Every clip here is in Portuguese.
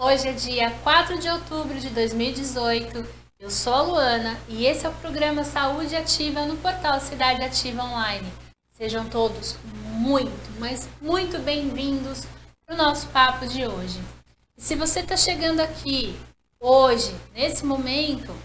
Hoje é dia 4 de outubro de 2018. Eu sou a Luana e esse é o programa Saúde Ativa no portal Cidade Ativa Online. Sejam todos muito, mas muito bem-vindos para o nosso papo de hoje. E se você está chegando aqui hoje, nesse momento,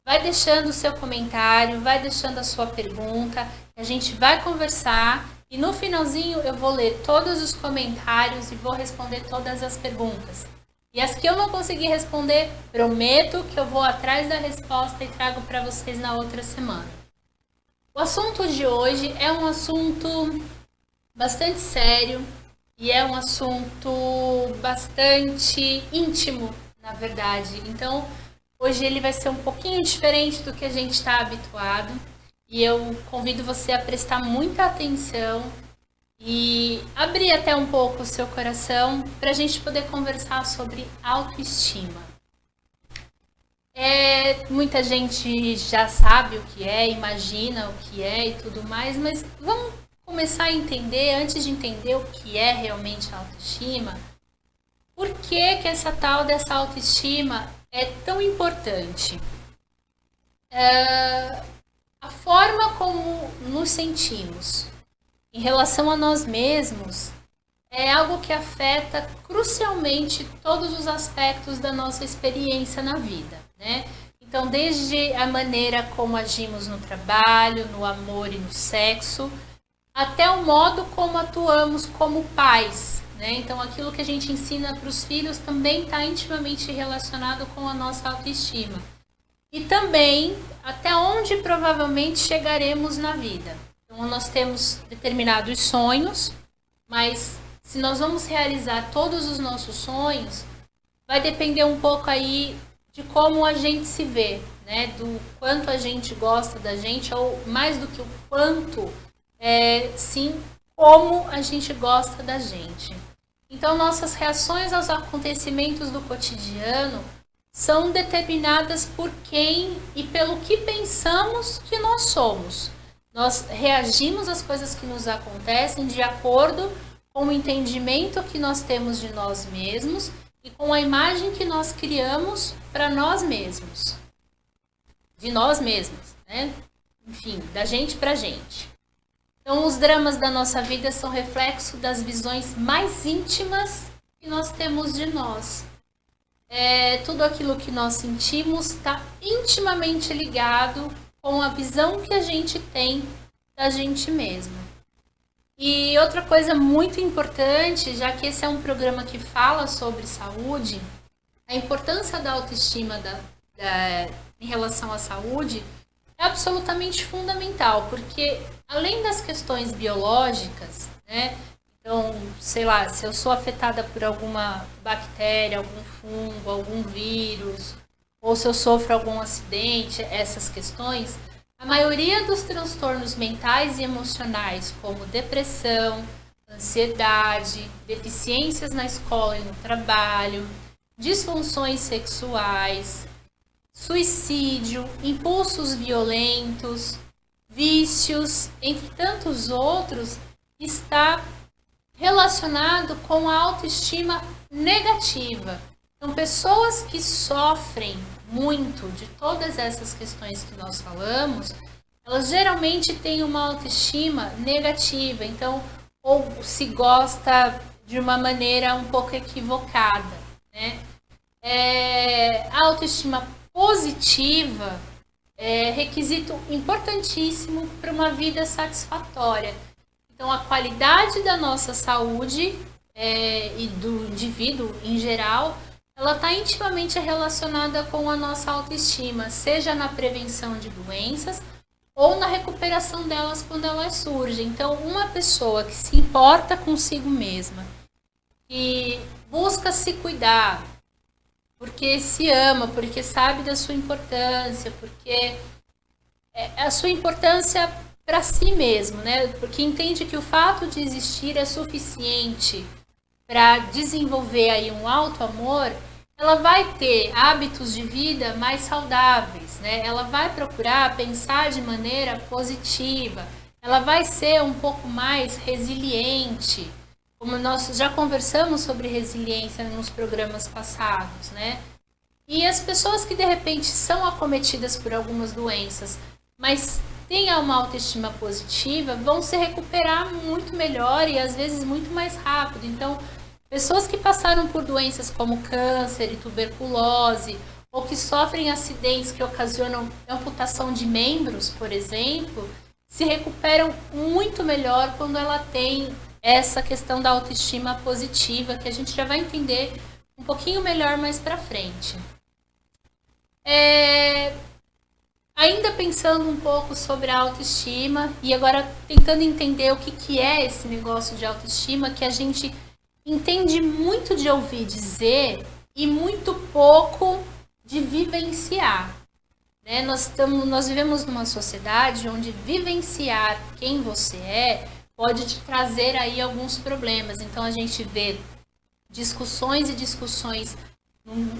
vai deixando o seu comentário, vai deixando a sua pergunta, a gente vai conversar e no finalzinho eu vou ler todos os comentários e vou responder todas as perguntas. E as que eu não conseguir responder, prometo que eu vou atrás da resposta e trago para vocês na outra semana. O assunto de hoje é um assunto bastante sério e é um assunto bastante íntimo, na verdade. Então, hoje ele vai ser um pouquinho diferente do que a gente está habituado e eu convido você a prestar muita atenção e abrir até um pouco o seu coração para a gente poder conversar sobre autoestima. Muita gente já sabe o que é, imagina o que é e tudo mais, mas vamos começar a entender, antes de entender o que é realmente a autoestima, por que que essa tal dessa autoestima é tão importante? A forma como nos sentimos em relação a nós mesmos é algo que afeta crucialmente todos os aspectos da nossa experiência na vida, né? Então, desde a maneira como agimos no trabalho, no amor e no sexo, até o modo como atuamos como pais, né? Então, aquilo que a gente ensina para os filhos também está intimamente relacionado com a nossa autoestima. E também até onde provavelmente chegaremos na vida. Então, nós temos determinados sonhos, mas se nós vamos realizar todos os nossos sonhos, vai depender um pouco aí de como a gente se vê, né? Do quanto a gente gosta da gente, ou mais do que o quanto, sim, como a gente gosta da gente. Então, nossas reações aos acontecimentos do cotidiano são determinadas por quem e pelo que pensamos que nós somos. Nós reagimos às coisas que nos acontecem de acordo com o entendimento que nós temos de nós mesmos e com a imagem que nós criamos para nós mesmos. De nós mesmos, né? Enfim, da gente para a gente. Então, os dramas da nossa vida são reflexo das visões mais íntimas que nós temos de nós. Tudo aquilo que nós sentimos está intimamente ligado com a visão que a gente tem da gente mesma. E outra coisa muito importante, já que esse é um programa que fala sobre saúde, a importância da autoestima em relação à saúde é absolutamente fundamental, porque além das questões biológicas, né? Então, sei lá, se eu sou afetada por alguma bactéria, algum fungo, algum vírus, ou se eu sofro algum acidente, essas questões, a maioria dos transtornos mentais e emocionais, como depressão, ansiedade, deficiências na escola e no trabalho, disfunções sexuais, suicídio, impulsos violentos, vícios, entre tantos outros, está relacionado com a autoestima negativa. Então, pessoas que sofrem muito de todas essas questões que nós falamos, elas geralmente têm uma autoestima negativa. Então, ou se gosta de uma maneira um pouco equivocada, né? A autoestima positiva é requisito importantíssimo para uma vida satisfatória. Então, a qualidade da nossa saúde e do indivíduo em geral, ela está intimamente relacionada com a nossa autoestima, seja na prevenção de doenças ou na recuperação delas quando elas surgem. Então, uma pessoa que se importa consigo mesma, que busca se cuidar, porque se ama, porque sabe da sua importância, porque a sua importância para si mesmo, né? Porque entende que o fato de existir é suficiente para desenvolver aí um alto amor, ela vai ter hábitos de vida mais saudáveis, né? Ela vai procurar pensar de maneira positiva, ela vai ser um pouco mais resiliente, como nós já conversamos sobre resiliência nos programas passados, né? E as pessoas que de repente são acometidas por algumas doenças, mas têm uma autoestima positiva, vão se recuperar muito melhor e às vezes muito mais rápido. Então, pessoas que passaram por doenças como câncer e tuberculose, ou que sofrem acidentes que ocasionam amputação de membros, por exemplo, se recuperam muito melhor quando ela tem essa questão da autoestima positiva, que a gente já vai entender um pouquinho melhor mais para frente. Ainda pensando um pouco sobre a autoestima e agora tentando entender o que é esse negócio de autoestima, que a gente entende muito de ouvir dizer e muito pouco de vivenciar. Né? Nós vivemos numa sociedade onde vivenciar quem você é pode te trazer aí alguns problemas. Então a gente vê discussões e discussões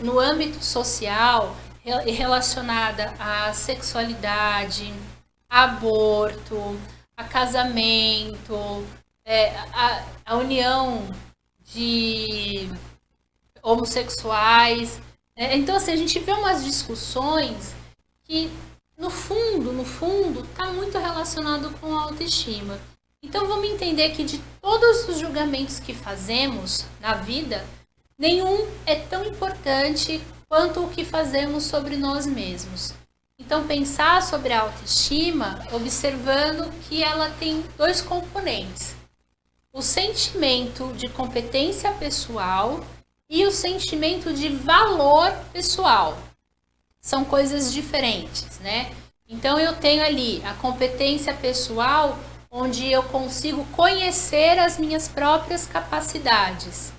no âmbito social relacionada à sexualidade, a aborto, a casamento, a união de homossexuais. Então, assim, a gente vê umas discussões que, no fundo, está muito relacionado com a autoestima. Então, vamos entender que de todos os julgamentos que fazemos na vida, nenhum é tão importante quanto o que fazemos sobre nós mesmos. Então, pensar sobre a autoestima, observando que ela tem dois componentes. O sentimento de competência pessoal e o sentimento de valor pessoal. São coisas diferentes, né? Então, eu tenho ali a competência pessoal, onde eu consigo conhecer as minhas próprias capacidades.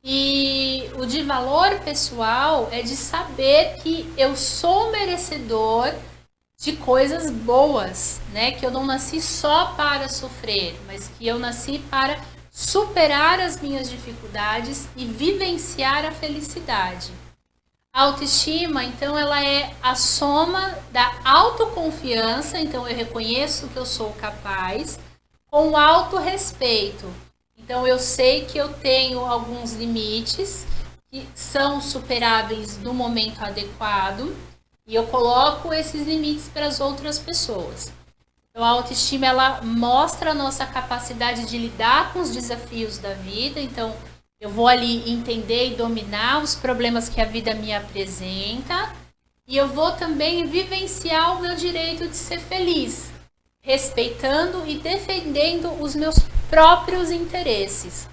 E o de valor pessoal é de saber que eu sou merecedor de coisas boas, né? Que eu não nasci só para sofrer, mas que eu nasci para superar as minhas dificuldades e vivenciar a felicidade. A autoestima, então, ela é a soma da autoconfiança, então eu reconheço que eu sou capaz, com o autorrespeito. Então eu sei que eu tenho alguns limites que são superáveis no momento adequado e eu coloco esses limites para as outras pessoas. Então, a autoestima, ela mostra a nossa capacidade de lidar com os desafios da vida. Então, eu vou ali entender e dominar os problemas que a vida me apresenta. E eu vou também vivenciar o meu direito de ser feliz, respeitando e defendendo os meus próprios interesses,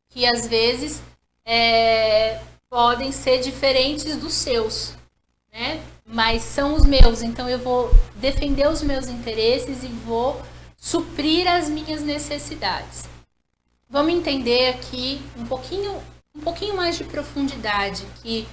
que às vezes podem ser diferentes dos seus, né? Mas são os meus, então eu vou defender os meus interesses e vou suprir as minhas necessidades. Vamos entender aqui um pouquinho mais de profundidade, que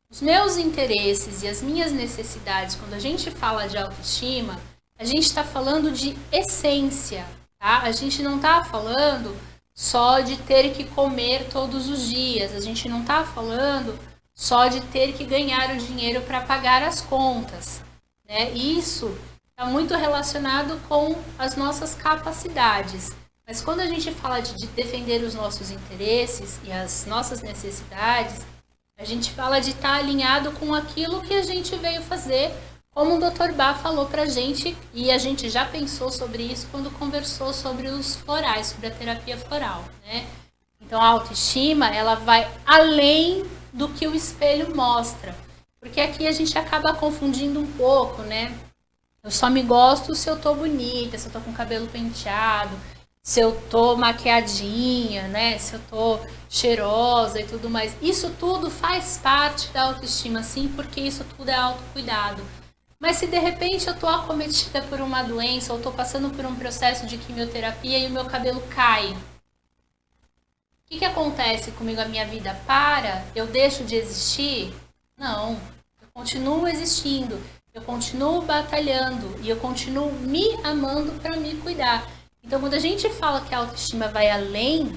os meus interesses e as minhas necessidades, quando a gente fala de autoestima, a gente está falando de essência, tá? A gente não está falando só de ter que comer todos os dias, a gente não está falando só de ter que ganhar o dinheiro para pagar as contas, né? Isso está muito relacionado com as nossas capacidades. Mas quando a gente fala de defender os nossos interesses e as nossas necessidades, a gente fala de estar alinhado com aquilo que a gente veio fazer, como o Dr. Bach falou pra gente, e a gente já pensou sobre isso quando conversou sobre os florais, sobre a terapia floral, né? Então a autoestima, ela vai além do que o espelho mostra. Porque aqui a gente acaba confundindo um pouco, né? Eu só me gosto se eu tô bonita, se eu tô com o cabelo penteado, se eu tô maquiadinha, né? Se eu tô cheirosa e tudo mais. Isso tudo faz parte da autoestima, sim, porque isso tudo é autocuidado. Mas se de repente eu tô acometida por uma doença ou tô passando por um processo de quimioterapia e o meu cabelo cai, o que acontece comigo? A minha vida para? Eu deixo de existir? Não, eu continuo existindo, eu continuo batalhando e eu continuo me amando para me cuidar. Então, quando a gente fala que a autoestima vai além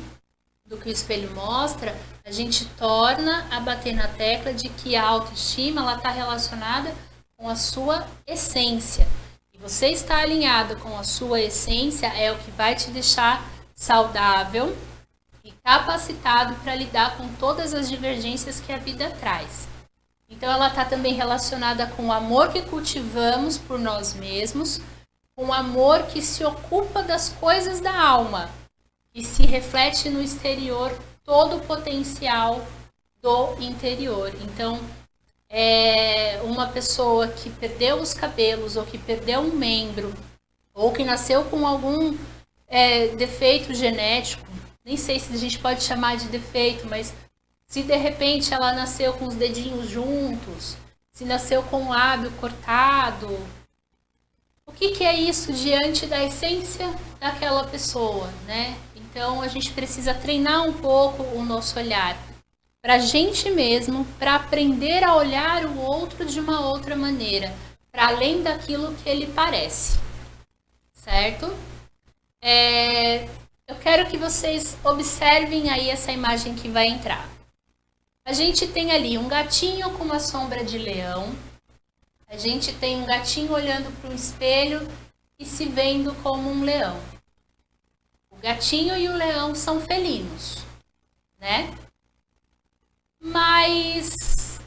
do que o espelho mostra, a gente torna a bater na tecla de que a autoestima ela está relacionada com a sua essência. E você estar alinhado com a sua essência é o que vai te deixar saudável e capacitado para lidar com todas as divergências que a vida traz. Então ela está também relacionada com o amor que cultivamos por nós mesmos, com o amor que se ocupa das coisas da alma, e se reflete no exterior todo o potencial do interior. Então, uma pessoa que perdeu os cabelos, ou que perdeu um membro, ou que nasceu com algum defeito genético, nem sei se a gente pode chamar de defeito, mas se de repente ela nasceu com os dedinhos juntos, se nasceu com o lábio cortado, o que é isso diante da essência daquela pessoa, né? Então a gente precisa treinar um pouco o nosso olhar para a gente mesmo, para aprender a olhar o outro de uma outra maneira, para além daquilo que ele parece, certo? Eu quero que vocês observem aí essa imagem que vai entrar. A gente tem ali um gatinho com uma sombra de leão. A gente tem um gatinho olhando para um espelho e se vendo como um leão. O gatinho e o leão são felinos, né? Mas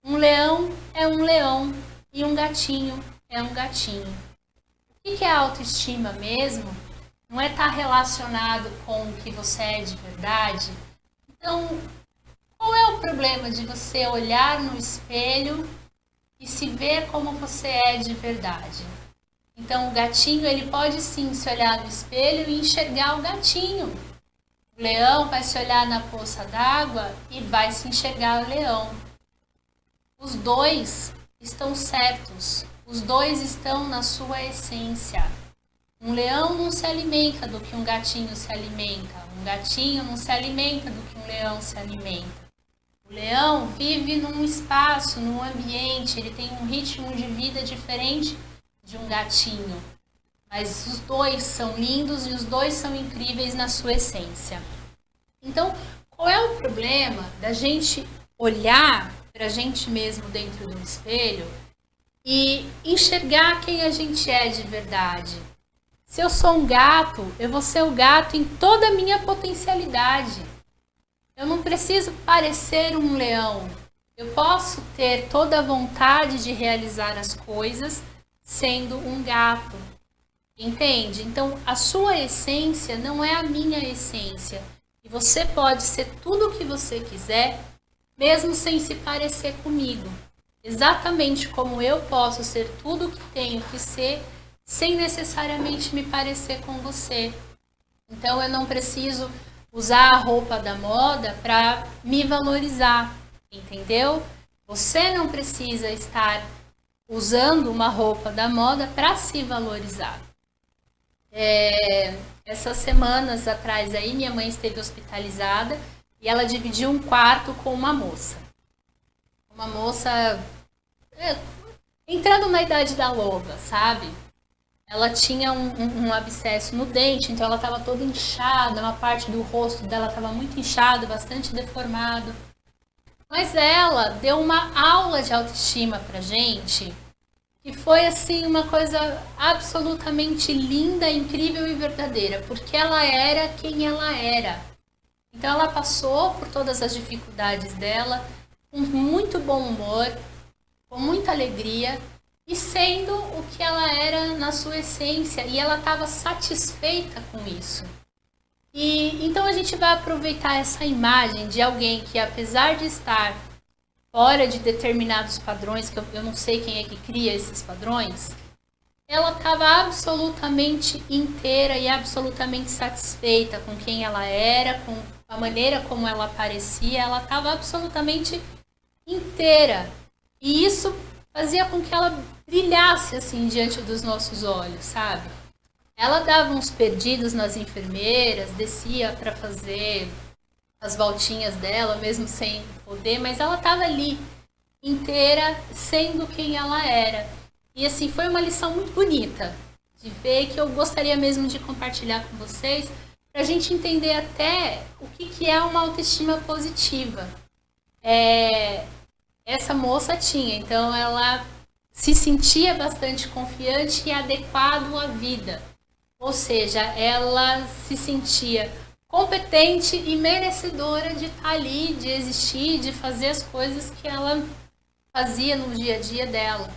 um leão é um leão e um gatinho é um gatinho. O que é autoestima mesmo? Não é estar relacionado com o que você é de verdade? Então, qual é o problema de você olhar no espelho e se ver como você é de verdade? Então, o gatinho, ele pode sim se olhar no espelho e enxergar o gatinho. O leão vai se olhar na poça d'água e vai se enxergar o leão. Os dois estão certos. Os dois estão na sua essência. Um leão não se alimenta do que um gatinho se alimenta. Um gatinho não se alimenta do que um leão se alimenta. O leão vive num espaço, num ambiente, ele tem um ritmo de vida diferente de um gatinho. Mas os dois são lindos e os dois são incríveis na sua essência. Então, qual é o problema da gente olhar para a gente mesmo dentro do espelho e enxergar quem a gente é de verdade? Se eu sou um gato, eu vou ser o gato em toda a minha potencialidade. Eu não preciso parecer um leão. Eu posso ter toda a vontade de realizar as coisas sendo um gato. Entende? Então, a sua essência não é a minha essência. E você pode ser tudo o que você quiser, mesmo sem se parecer comigo. Exatamente como eu posso ser tudo o que tenho que ser, sem necessariamente me parecer com você. Então, eu não preciso usar a roupa da moda para me valorizar, entendeu? Você não precisa estar usando uma roupa da moda para se valorizar. Essas semanas atrás aí, minha mãe esteve hospitalizada e ela dividiu um quarto com uma moça. Uma moça entrando na idade da loba, sabe? Ela tinha um abscesso no dente, então ela estava toda inchada, uma parte do rosto dela estava muito inchado, bastante deformado. Mas ela deu uma aula de autoestima pra gente, que foi assim uma coisa absolutamente linda, incrível e verdadeira, porque ela era quem ela era. Então ela passou por todas as dificuldades dela, com muito bom humor, com muita alegria, e sendo o que ela era na sua essência, e ela estava satisfeita com isso. E então a gente vai aproveitar essa imagem de alguém que, apesar de estar fora de determinados padrões, que eu não sei quem é que cria esses padrões, ela estava absolutamente inteira e absolutamente satisfeita com quem ela era, com a maneira como ela parecia, ela estava absolutamente inteira. E isso fazia com que ela brilhasse assim diante dos nossos olhos, sabe? Ela dava uns perdidos nas enfermeiras, descia para fazer as voltinhas dela, mesmo sem poder, mas ela estava ali, inteira, sendo quem ela era. E assim, foi uma lição muito bonita de ver, que eu gostaria mesmo de compartilhar com vocês, para a gente entender até o que é uma autoestima positiva. Essa moça tinha, então ela se sentia bastante confiante e adequado à vida. Ou seja, ela se sentia competente e merecedora de estar ali, de existir, de fazer as coisas que ela fazia no dia a dia dela.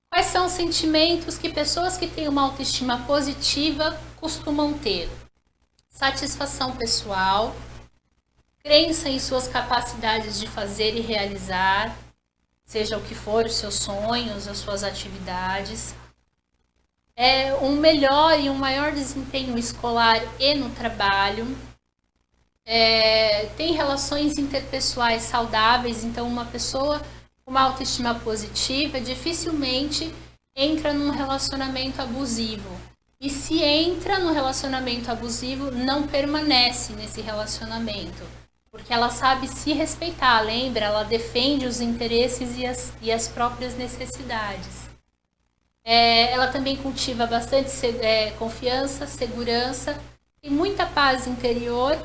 Quais são os sentimentos que pessoas que têm uma autoestima positiva costumam ter? Satisfação pessoal, crença em suas capacidades de fazer e realizar, seja o que for, os seus sonhos, as suas atividades. Um melhor e um maior desempenho escolar e no trabalho. Tem relações interpessoais saudáveis, então uma pessoa com uma autoestima positiva dificilmente entra num relacionamento abusivo. E se entra no relacionamento abusivo, não permanece nesse relacionamento, porque ela sabe se respeitar, lembra? Ela defende os interesses e as próprias necessidades. Ela também cultiva bastante confiança, segurança, tem muita paz interior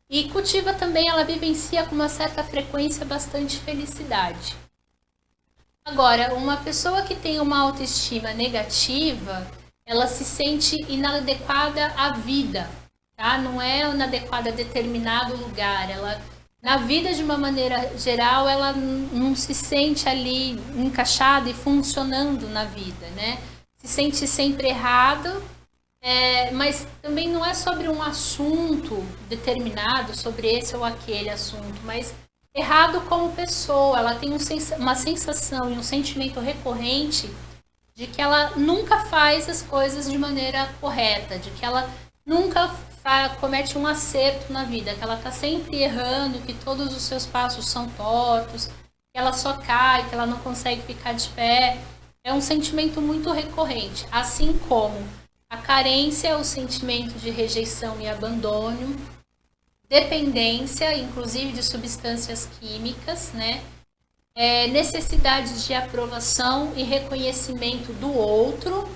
e cultiva também, ela vivencia com uma certa frequência bastante felicidade. Agora, uma pessoa que tem uma autoestima negativa, ela se sente inadequada à vida, tá? Não é inadequada a determinado lugar. Ela, na vida de uma maneira geral, ela não se sente ali encaixada e funcionando na vida, né? Se sente sempre errado, mas também não é sobre um assunto determinado, sobre esse ou aquele assunto, mas errado como pessoa. Ela tem uma sensação e um sentimento recorrente de que ela nunca faz as coisas de maneira correta, de que ela nunca comete um acerto na vida, que ela está sempre errando, que todos os seus passos são tortos, que ela só cai, que ela não consegue ficar de pé. É um sentimento muito recorrente, assim como a carência, o sentimento de rejeição e abandono, dependência, inclusive de substâncias químicas, né? Necessidade de aprovação e reconhecimento do outro,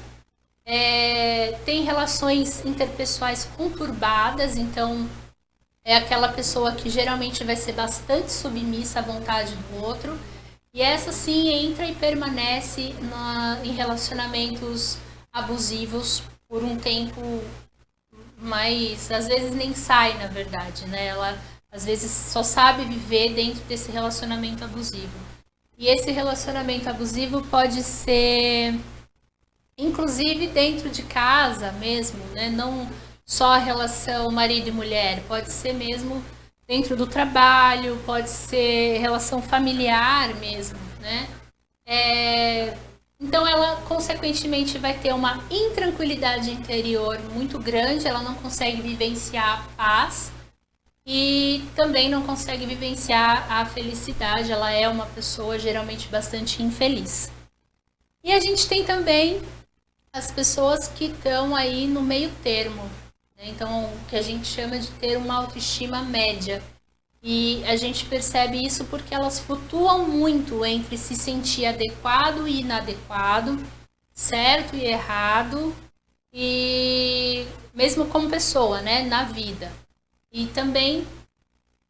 tem relações interpessoais conturbadas, então é aquela pessoa que geralmente vai ser bastante submissa à vontade do outro, e essa sim entra e permanece em relacionamentos abusivos por um tempo, mas às vezes nem sai, na verdade, né? Ela às vezes só sabe viver dentro desse relacionamento abusivo. E esse relacionamento abusivo pode ser, inclusive, dentro de casa mesmo, né? Não só a relação marido e mulher, pode ser mesmo dentro do trabalho, pode ser relação familiar mesmo, né? Então ela, consequentemente, vai ter uma intranquilidade interior muito grande, ela não consegue vivenciar a paz e também não consegue vivenciar a felicidade, ela é uma pessoa geralmente bastante infeliz. E a gente tem também as pessoas que estão aí no meio termo, né? Então, o que a gente chama de ter uma autoestima média. E a gente percebe isso porque elas flutuam muito entre se sentir adequado e inadequado, certo e errado, e mesmo como pessoa, né, na vida. E também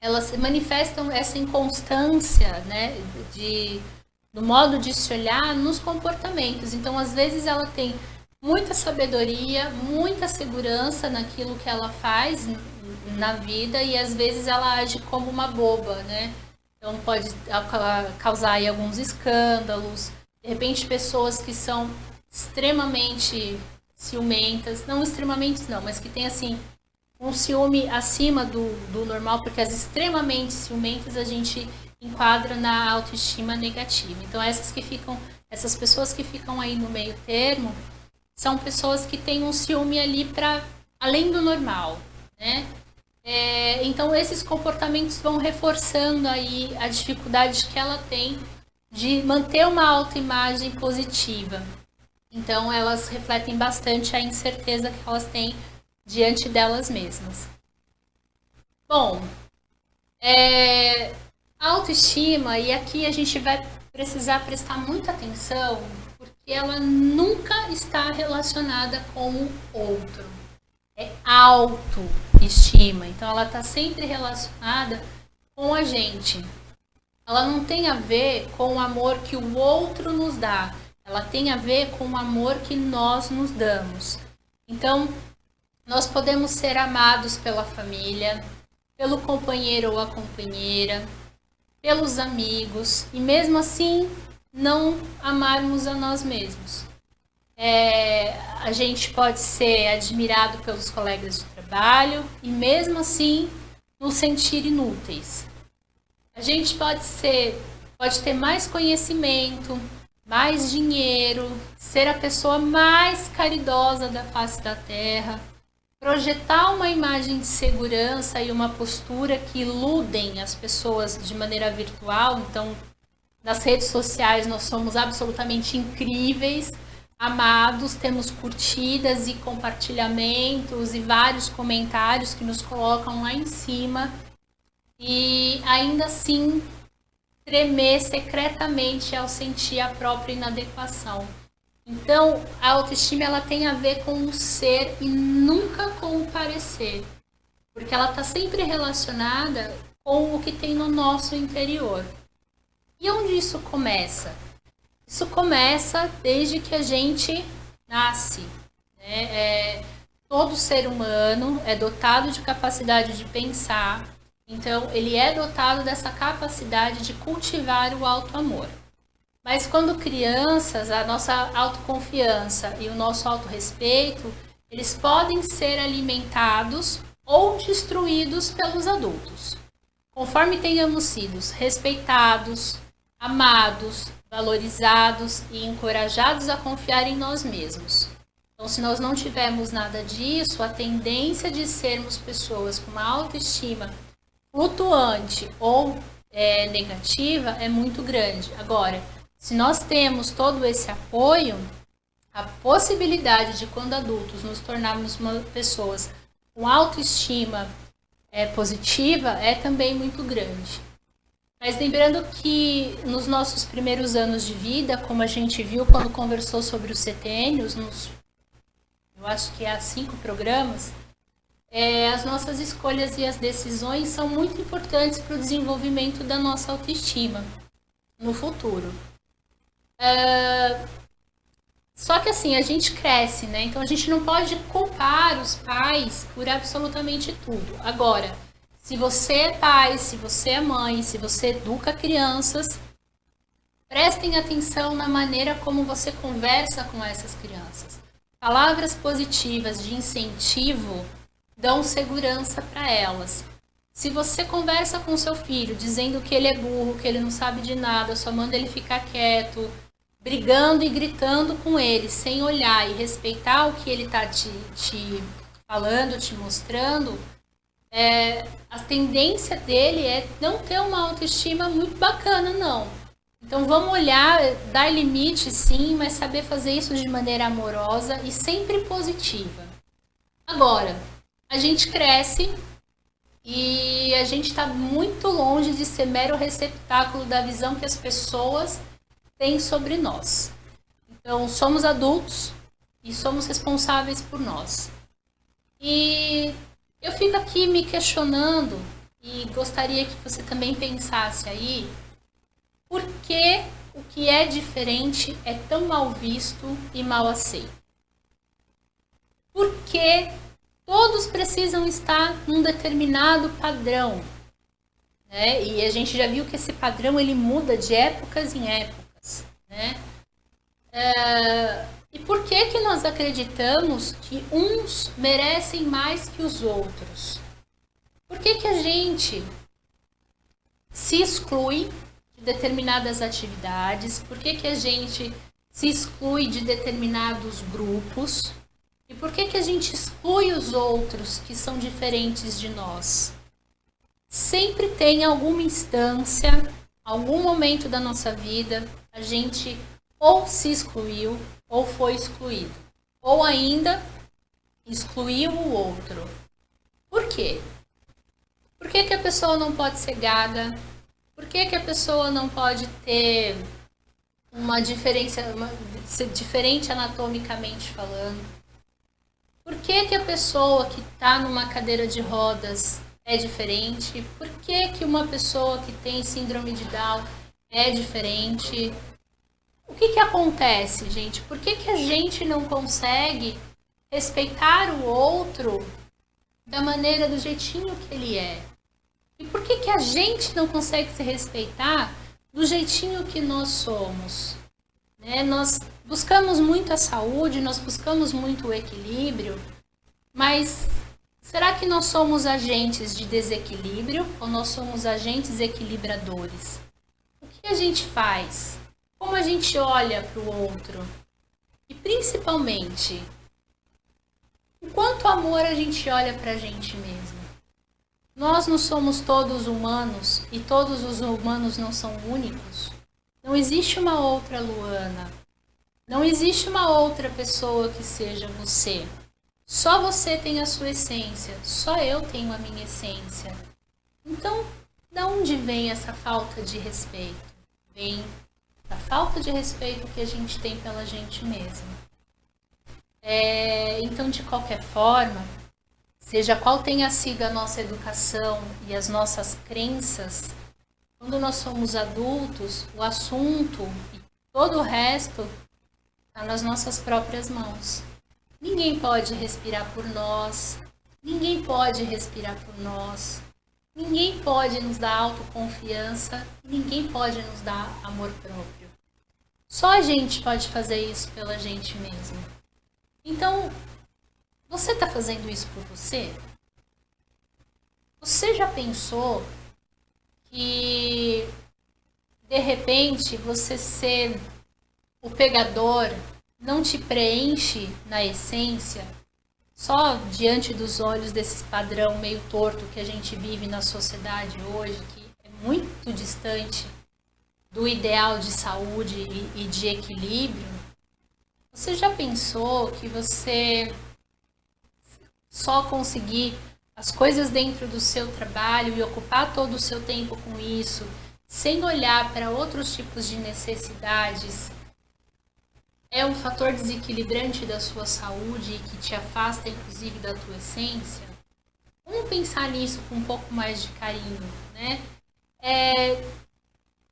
elas manifestam essa inconstância, né, do modo de se olhar nos comportamentos. Então, às vezes ela tem muita sabedoria, muita segurança naquilo que ela faz na vida e às vezes ela age como uma boba, né? Então pode causar aí alguns escândalos, de repente pessoas que são extremamente ciumentas, não extremamente não, mas que tem assim um ciúme acima do normal, porque as extremamente ciumentas a gente enquadra na autoestima negativa. Então essas pessoas que ficam aí no meio termo são pessoas que têm um ciúme ali para além do normal, né? Então esses comportamentos vão reforçando aí a dificuldade que ela tem de manter uma autoimagem positiva. Então elas refletem bastante a incerteza que elas têm diante delas mesmas. Bom, a autoestima, e aqui a gente vai precisar prestar muita atenção, porque ela nunca está relacionada com o outro. É autoestima, então ela está sempre relacionada com a gente. Ela não tem a ver com o amor que o outro nos dá, ela tem a ver com o amor que nós nos damos. Então, nós podemos ser amados pela família, pelo companheiro ou a companheira, pelos amigos, e mesmo assim não amarmos a nós mesmos. A gente pode ser admirado pelos colegas de trabalho e mesmo assim nos sentir inúteis. A gente pode ter mais conhecimento, mais dinheiro, ser a pessoa mais caridosa da face da terra, projetar uma imagem de segurança e uma postura que iludem as pessoas de maneira virtual. Então, nas redes sociais nós somos absolutamente incríveis, amados, temos curtidas e compartilhamentos e vários comentários que nos colocam lá em cima, e ainda assim tremer secretamente ao sentir a própria inadequação. Então, a autoestima ela tem a ver com o ser e nunca com o parecer, porque ela está sempre relacionada com o que tem no nosso interior. E onde isso começa? Isso começa desde que a gente nasce, né? Todo ser humano é dotado de capacidade de pensar, então ele é dotado dessa capacidade de cultivar o auto-amor. Mas quando crianças, a nossa autoconfiança e o nosso autorrespeito, eles podem ser alimentados ou destruídos pelos adultos. Conforme tenhamos sido respeitados, amados, valorizados e encorajados a confiar em nós mesmos. Então, se nós não tivermos nada disso, a tendência de sermos pessoas com uma autoestima flutuante ou negativa é muito grande. Agora, se nós temos todo esse apoio, a possibilidade de, quando adultos, nos tornarmos pessoas com autoestima positiva é também muito grande. Mas lembrando que nos nossos primeiros anos de vida, como a gente viu quando conversou sobre os setênios, eu acho que há 5 programas, as nossas escolhas e as decisões são muito importantes para o desenvolvimento da nossa autoestima no futuro. Só que assim, a gente cresce, né? Então a gente não pode culpar os pais por absolutamente tudo. Agora, se você é pai, se você é mãe, se você educa crianças, prestem atenção na maneira como você conversa com essas crianças. Palavras positivas de incentivo dão segurança para elas. Se você conversa com seu filho dizendo que ele é burro, que ele não sabe de nada, só manda ele ficar quieto, brigando e gritando com ele, sem olhar e respeitar o que ele está te falando, te mostrando, a tendência dele é não ter uma autoestima muito bacana, não. Então vamos olhar, dar limite sim, mas saber fazer isso de maneira amorosa e sempre positiva. Agora, a gente cresce e a gente está muito longe de ser mero receptáculo da visão que as pessoas têm sobre nós. Então, somos adultos e somos responsáveis por nós. E eu fico aqui me questionando e gostaria que você também pensasse aí por que o que é diferente é tão mal visto e mal aceito. Por que todos precisam estar num determinado padrão, né? E a gente já viu que esse padrão ele muda de épocas em épocas, né? E por que nós acreditamos que uns merecem mais que os outros? Por que a gente se exclui de determinadas atividades? Por que a gente se exclui de determinados grupos? E por que a gente exclui os outros que são diferentes de nós? Sempre tem alguma instância, algum momento da nossa vida, a gente ou se excluiu ou foi excluído. Ou ainda excluiu o outro. Por quê? Por que a pessoa não pode ser gaga? Por que a pessoa não pode ter ser diferente anatomicamente falando? Por que a pessoa que está numa cadeira de rodas é diferente? Por que uma pessoa que tem síndrome de Down é diferente? O que acontece, gente? Por que a gente não consegue respeitar o outro da maneira, do jeitinho que ele é. E por que que a gente não consegue se respeitar do jeitinho que nós somos? Né? Nós buscamos muito a saúde, nós buscamos muito o equilíbrio, mas será que nós somos agentes de desequilíbrio ou nós somos agentes equilibradores? O que a gente faz? Como a gente olha para o outro? E principalmente, com quanto amor a gente olha para a gente mesmo? Nós não somos todos humanos e todos os humanos não são únicos. Não existe uma outra Luana. Não existe uma outra pessoa que seja você. Só você tem a sua essência. Só eu tenho a minha essência. Então, de onde vem essa falta de respeito? Vem da falta de respeito que a gente tem pela gente mesma. Então, de qualquer forma, seja qual tenha sido a nossa educação e as nossas crenças, quando nós somos adultos, o assunto e todo o resto está nas nossas próprias mãos. Ninguém pode respirar por nós, ninguém pode respirar por nós, ninguém pode nos dar autoconfiança, ninguém pode nos dar amor próprio. Só a gente pode fazer isso pela gente mesmo. Então, você está fazendo isso por você? Você já pensou que, de repente, você ser o pegador não te preenche na essência, só diante dos olhos desse padrão meio torto que a gente vive na sociedade hoje, que é muito distante do ideal de saúde e de equilíbrio? Você já pensou que você só conseguir as coisas dentro do seu trabalho e ocupar todo o seu tempo com isso, sem olhar para outros tipos de necessidades, é um fator desequilibrante da sua saúde e que te afasta, inclusive, da tua essência? Vamos pensar nisso com um pouco mais de carinho, né?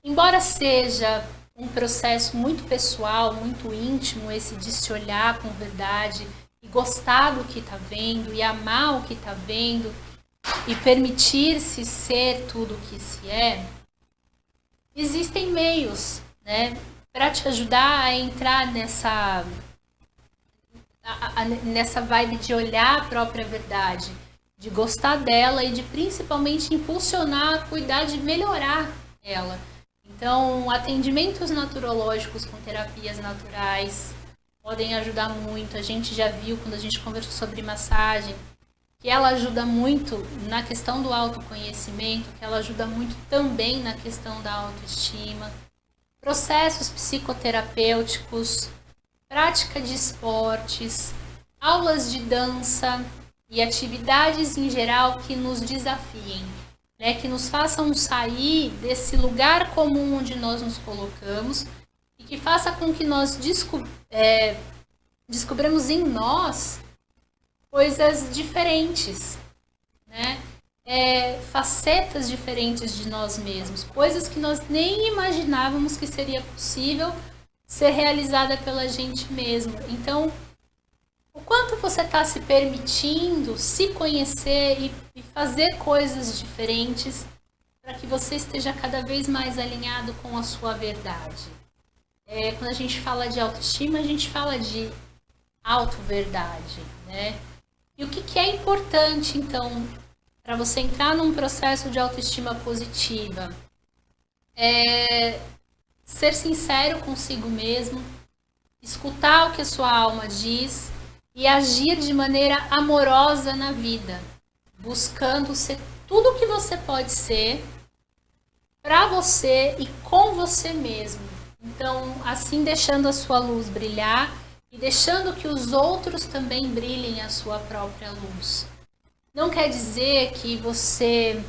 Embora seja um processo muito pessoal, muito íntimo, esse de se olhar com verdade e gostar do que está vendo e amar o que está vendo e permitir-se ser tudo o que se é, existem meios, né, para te ajudar a entrar nessa vibe de olhar a própria verdade, de gostar dela e de principalmente impulsionar, cuidar de melhorar ela. Então, atendimentos naturológicos com terapias naturais podem ajudar muito. A gente já viu, quando a gente conversou sobre massagem, que ela ajuda muito na questão do autoconhecimento, que ela ajuda muito também na questão da autoestima. Processos psicoterapêuticos, prática de esportes, aulas de dança e atividades em geral que nos desafiem, né, que nos façam sair desse lugar comum onde nós nos colocamos e que faça com que nós descobramos em nós coisas diferentes, né? Facetas diferentes de nós mesmos, coisas que nós nem imaginávamos que seria possível ser realizada pela gente mesmo. Então, o quanto você está se permitindo se conhecer e fazer coisas diferentes para que você esteja cada vez mais alinhado com a sua verdade. Quando a gente fala de autoestima, a gente fala de auto-verdade, né? E o que é importante, então, para você entrar num processo de autoestima positiva? Ser sincero consigo mesmo, escutar o que a sua alma diz e agir de maneira amorosa na vida, buscando ser tudo o que você pode ser para você e com você mesmo. Então, assim, deixando a sua luz brilhar e deixando que os outros também brilhem a sua própria luz. Não quer dizer que você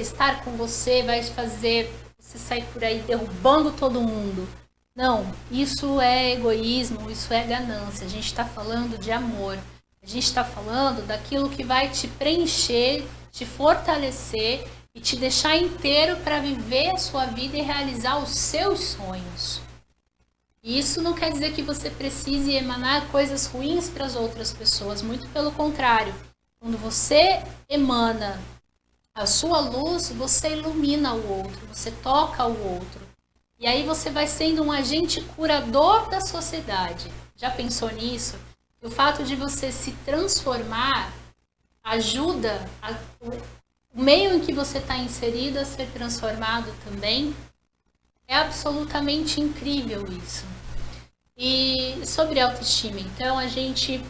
estar com você vai fazer você sair por aí derrubando todo mundo. Não, isso é egoísmo, isso é ganância. A gente está falando de amor. A gente está falando daquilo que vai te preencher, te fortalecer e te deixar inteiro para viver a sua vida e realizar os seus sonhos. E isso não quer dizer que você precise emanar coisas ruins para as outras pessoas, muito pelo contrário. Quando você emana a sua luz, você ilumina o outro, você toca o outro. E aí você vai sendo um agente curador da sociedade. Já pensou nisso? O fato de você se transformar ajuda o meio em que você está inserido a ser transformado também. É absolutamente incrível isso. E sobre autoestima, então, a gente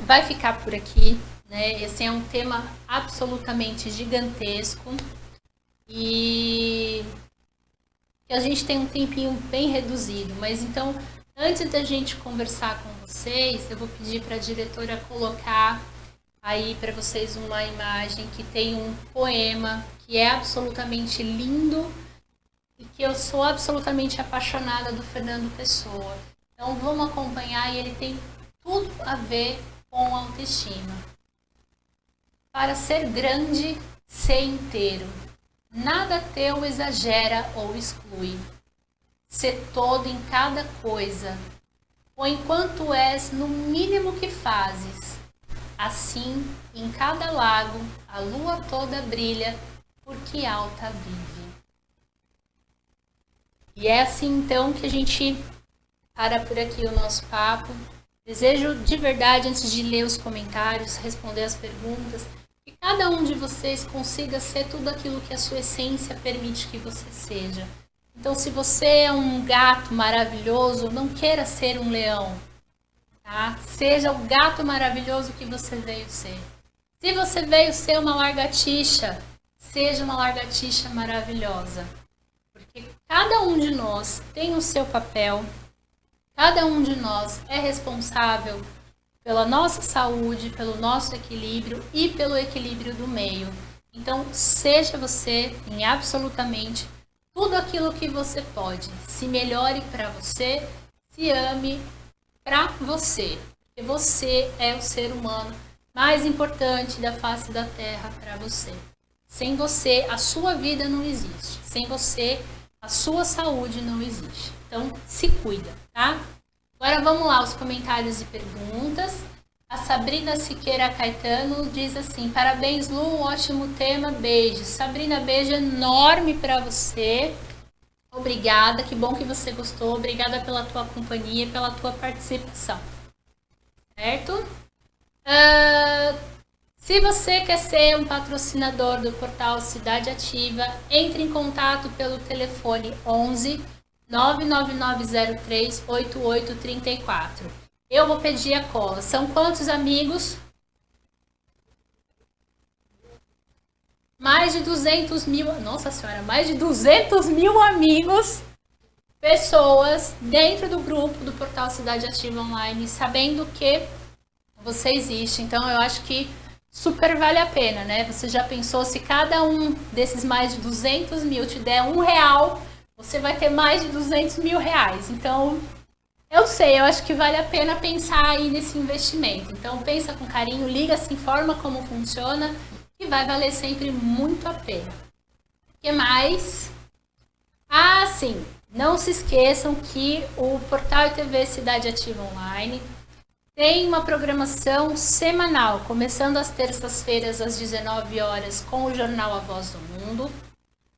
vai ficar por aqui, né? Esse é um tema absolutamente gigantesco e a gente tem um tempinho bem reduzido. Mas então, antes da gente conversar com vocês, eu vou pedir para a diretora colocar aí para vocês uma imagem que tem um poema que é absolutamente lindo e que eu sou absolutamente apaixonada do Fernando Pessoa. Então vamos acompanhar, e ele tem tudo a ver com autoestima. Para ser grande, ser inteiro. Nada teu exagera ou exclui. Ser todo em cada coisa. Ou enquanto és no mínimo que fazes. Assim, em cada lago, a lua toda brilha, porque alta vive. E é assim então que a gente para por aqui o nosso papo. Desejo de verdade, antes de ler os comentários, responder as perguntas, que cada um de vocês consiga ser tudo aquilo que a sua essência permite que você seja. Então, se você é um gato maravilhoso, não queira ser um leão, tá? Seja o gato maravilhoso que você veio ser. Se você veio ser uma lagartixa, seja uma lagartixa maravilhosa. Porque cada um de nós tem o seu papel, cada um de nós é responsável pela nossa saúde, pelo nosso equilíbrio e pelo equilíbrio do meio. Então, seja você em absolutamente tudo aquilo que você pode. Se melhore para você, se ame para você. Porque você é o ser humano mais importante da face da Terra para você. Sem você, a sua vida não existe. Sem você, a sua saúde não existe. Então, se cuida, tá? Agora vamos lá, os comentários e perguntas. A Sabrina Siqueira Caetano diz assim: parabéns, Lu, um ótimo tema, beijos. Sabrina, beijo enorme para você. Obrigada, que bom que você gostou. Obrigada pela tua companhia, pela tua participação. Certo? Se você quer ser um patrocinador do portal Cidade Ativa, entre em contato pelo telefone 11 99903 8834. Eu vou pedir a cola. São quantos amigos? Mais de 200 mil. Nossa senhora, mais de 200 mil amigos, pessoas dentro do grupo do portal Cidade Ativa Online, sabendo que você existe. Então eu acho que super vale a pena, né? Você já pensou, se cada um desses mais de 200 mil te der R$1, você vai ter mais de 200 mil reais. Então, eu sei, eu acho que vale a pena pensar aí nesse investimento. Então, pensa com carinho, liga, se informa como funciona, que vai valer sempre muito a pena. O que mais? Ah, sim, não se esqueçam que o Portal TV Cidade Ativa Online tem uma programação semanal, começando às terças-feiras às 19 horas com o jornal A Voz do Mundo.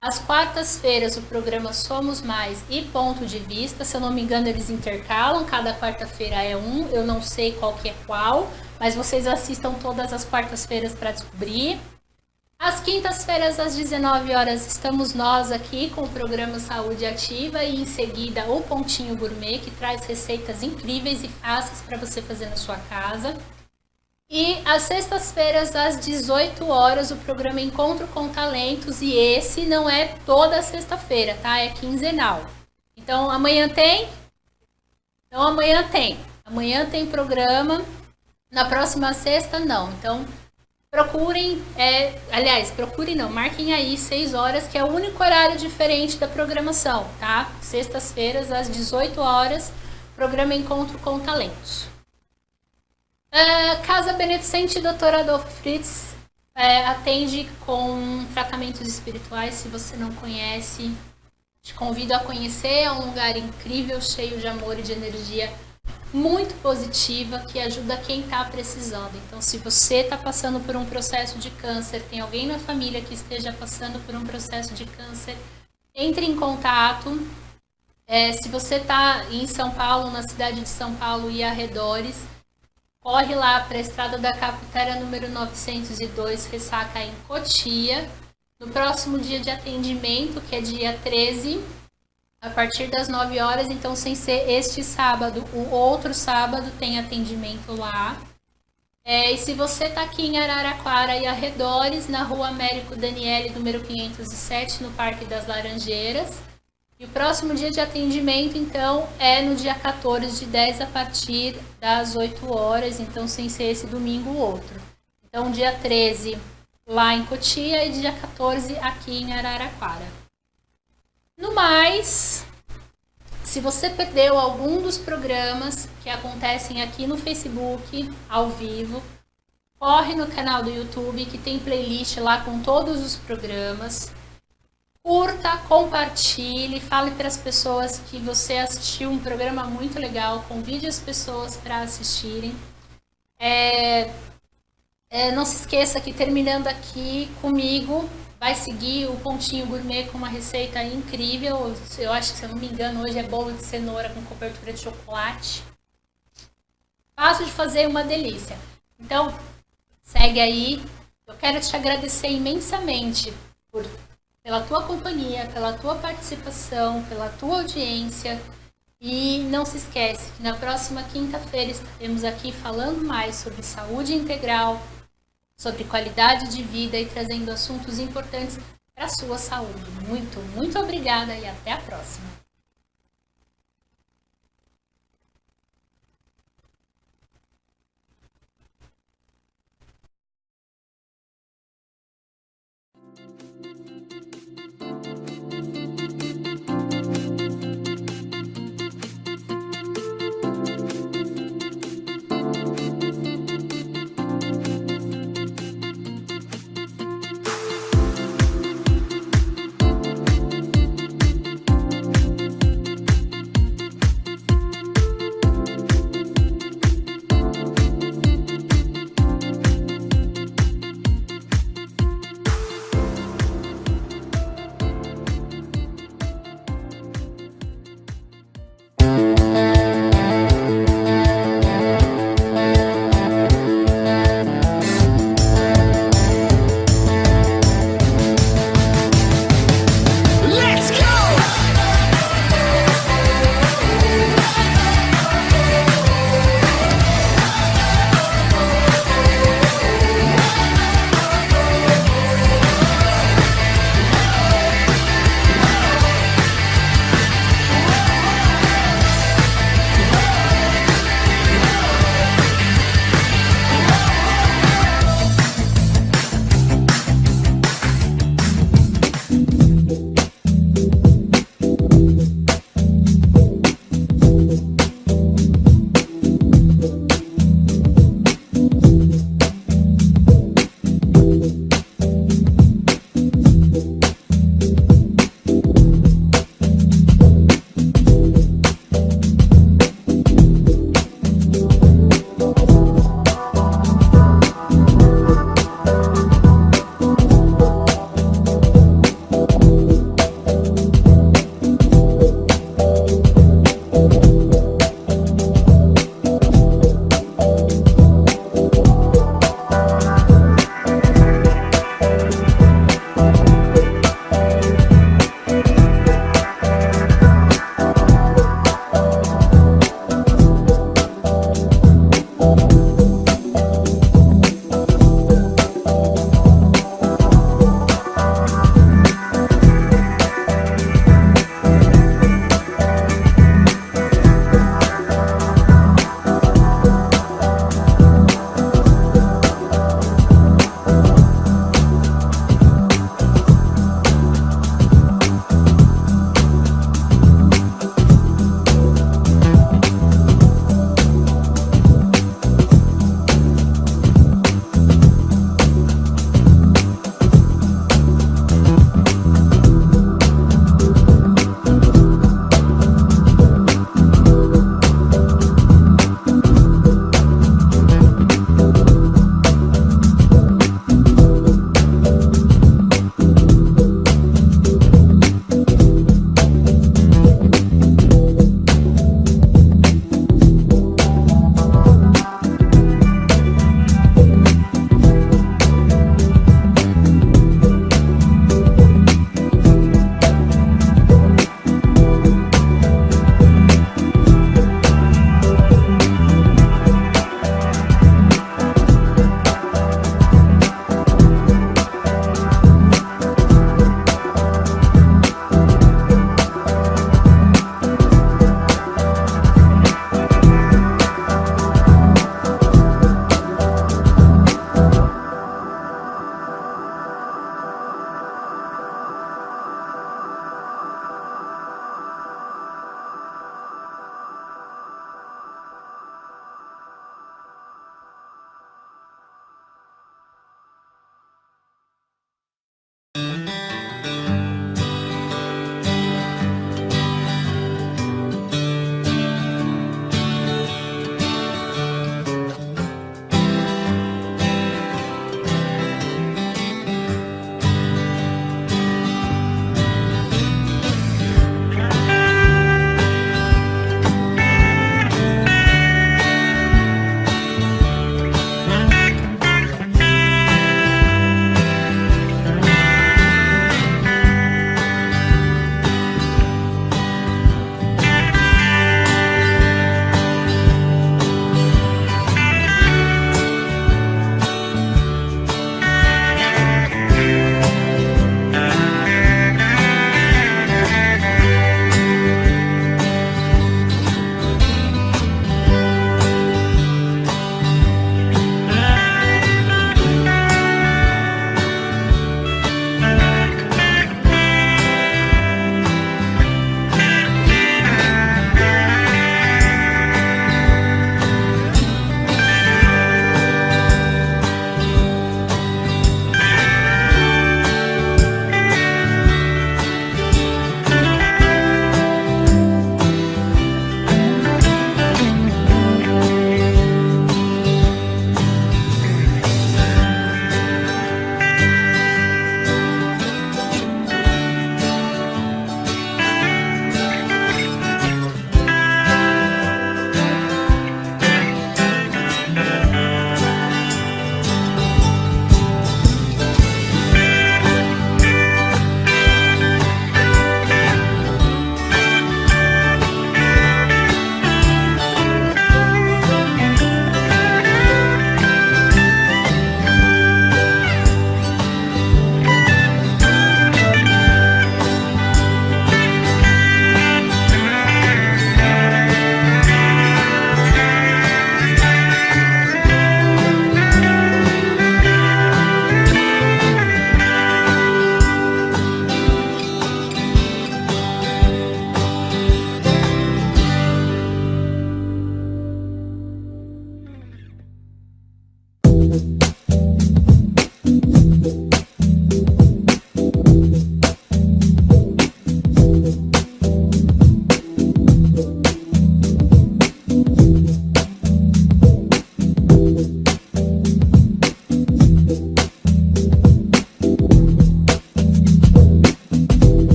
Às quartas-feiras o programa Somos Mais e Ponto de Vista, se eu não me engano eles intercalam, cada quarta-feira é um, eu não sei qual que é qual, mas vocês assistam todas as quartas-feiras para descobrir. Às quintas-feiras, às 19 horas, estamos nós aqui com o programa Saúde Ativa e em seguida o Pontinho Gourmet, que traz receitas incríveis e fáceis para você fazer na sua casa. E às sextas-feiras, às 18 horas, o programa Encontro com Talentos, e esse não é toda sexta-feira, tá? É quinzenal. Então, amanhã tem? Então, amanhã tem programa, na próxima sexta não. Então, procurem não, marquem aí 6 horas, que é o único horário diferente da programação, tá? Sextas-feiras, às 18 horas, programa Encontro com Talentos. Casa Beneficente Dr. Adolfo Fritz atende com tratamentos espirituais. Se você não conhece, Te convido a conhecer, é um lugar incrível, cheio de amor e de energia muito positiva, que ajuda quem está precisando. Então, se você está passando por um processo de câncer, tem alguém na família que esteja passando por um processo de câncer, entre em contato. Se você está em São Paulo, na cidade de São Paulo e arredores, corre lá para a Estrada da Capitara, número 902, Ressaca, em Cotia. No próximo dia de atendimento, que é dia 13, a partir das 9 horas, então sem ser este sábado, o outro sábado tem atendimento lá. E se você está aqui em Araraquara e arredores, na Rua Américo Daniele, número 507, no Parque das Laranjeiras. E o próximo dia de atendimento, então, é no dia 14 de 10 a partir das 8 horas, então sem ser esse domingo o outro. Então, dia 13 lá em Cotia e dia 14 aqui em Araraquara. No mais, se você perdeu algum dos programas que acontecem aqui no Facebook, ao vivo, corre no canal do YouTube, que tem playlist lá com todos os programas. Curta, compartilhe, fale para as pessoas que você assistiu um programa muito legal, convide as pessoas para assistirem. Não se esqueça que terminando aqui comigo, vai seguir o Pontinho Gourmet com uma receita incrível. Eu acho que, se eu não me engano, hoje é bolo de cenoura com cobertura de chocolate. Fácil de fazer, uma delícia. Então, segue aí. Eu quero te agradecer imensamente pela tua companhia, pela tua participação, pela tua audiência. E não se esquece que na próxima quinta-feira estaremos aqui falando mais sobre saúde integral, sobre qualidade de vida e trazendo assuntos importantes para a sua saúde. Muito, muito obrigada e até a próxima!